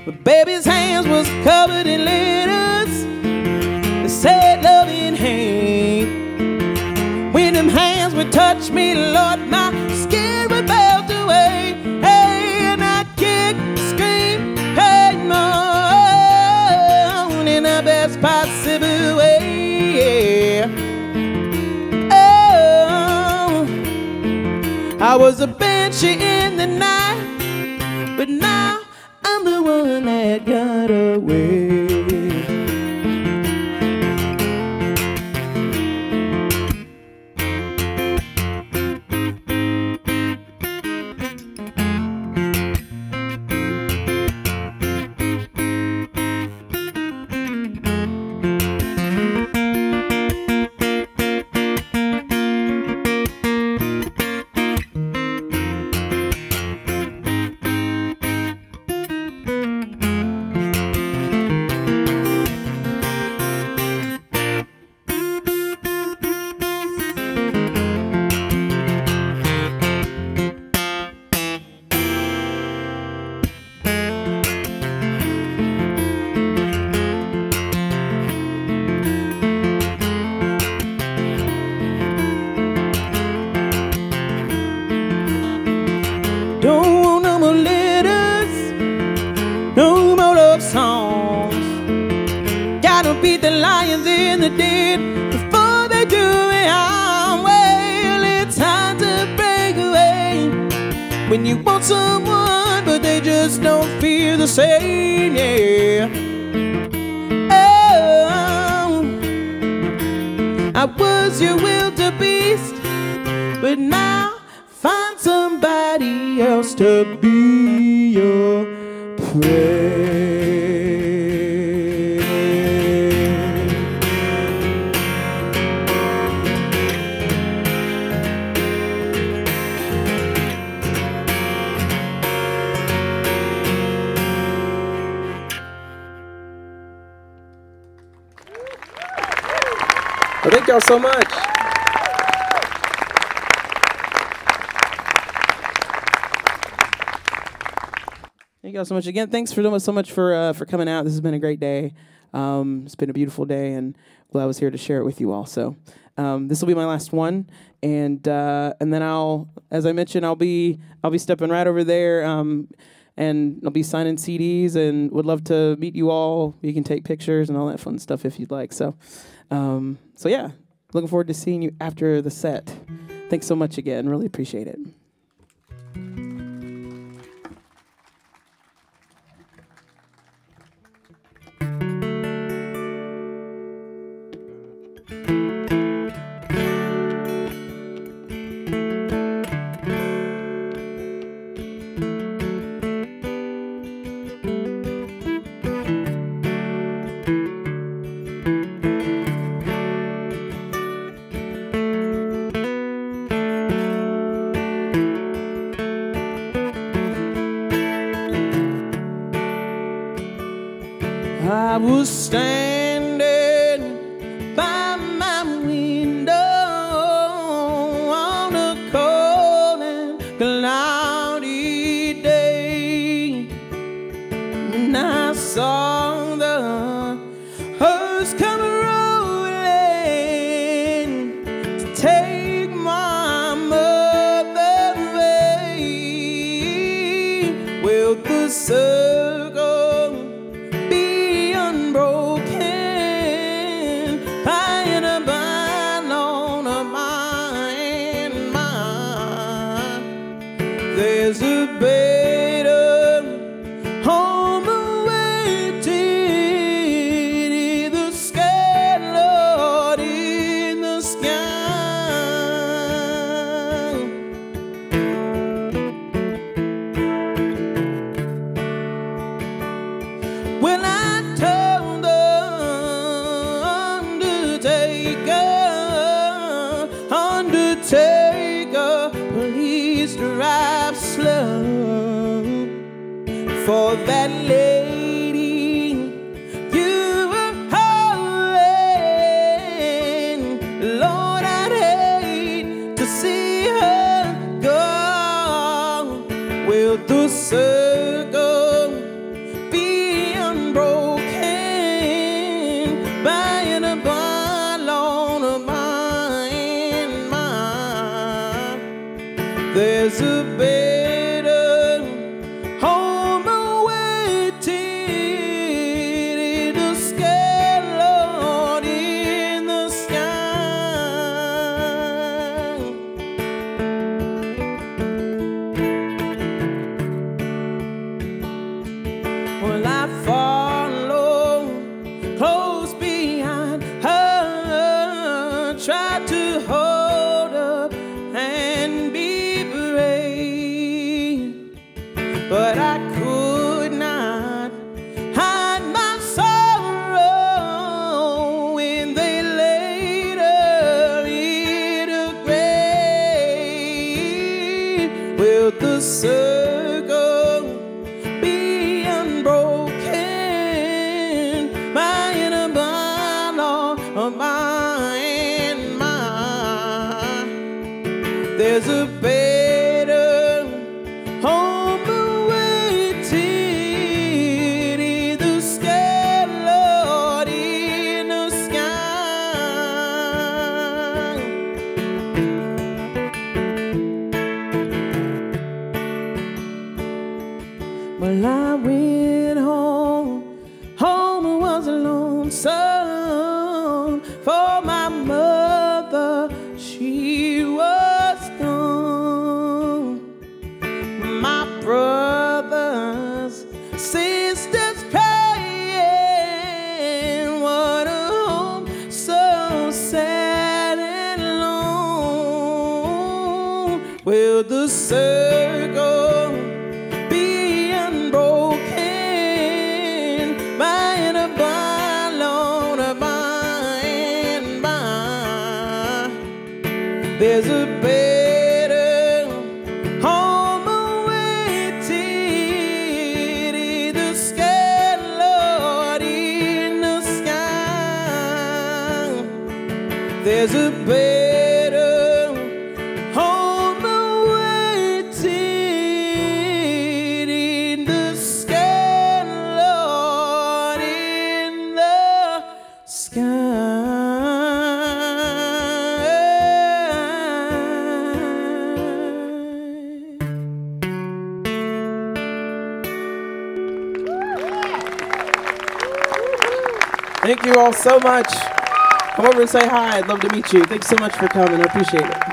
But baby's hands was covered in letters that said love in hate. When them hands would touch me, Lord, my skin would melt away. Hey, and I'd kick, scream, hey, no, in the best possible way. Oh, I was a banshee in the night, but now I'm the one that got away. you want someone, but they just don't feel the same, yeah. Oh, I was your wildebeest, but now find somebody else to be your prey. Well, thank y'all so much. Thank y'all so much again. Thanks for so much for coming out. This has been a great day. It's been a beautiful day, and glad I was here to share it with you all. So this will be my last one, and then as I mentioned, I'll be stepping right over there, and I'll be signing CDs, and would love to meet you all. You can take pictures and all that fun stuff if you'd like. So yeah, looking forward to seeing you after the set. Thanks so much again. Really appreciate it. I was standing by my window on a cold and cloudy day, and I saw the hearse come rolling to take my mother away. Well, the circle there's a better home awaiting in the sky, Lord, in the sky. Well, I told the undertaker, please drive slow for that lady you were holding. Lord, I'd hate to see her go. Will the circle be unbroken by an alone of mine? There's a better home awaiting in the sky, Lord, in the sky. Well, I follow close behind her, try to hold up and be brave, but I could not hide my sorrow when they laid her in a grave. Will the circle be unbroken by an bond of mine? There's a better home awaiting in the sky, Lord, in the sky. Well, I went home, home was lonesome for my mother. She was gone. My There's a better home awaiting in the sky, Lord, in the sky. There's a better home awaiting in the sky, Lord, in the sky. Thank you all so much. Come over and say hi. I'd love to meet you. Thanks so much for coming. I appreciate it.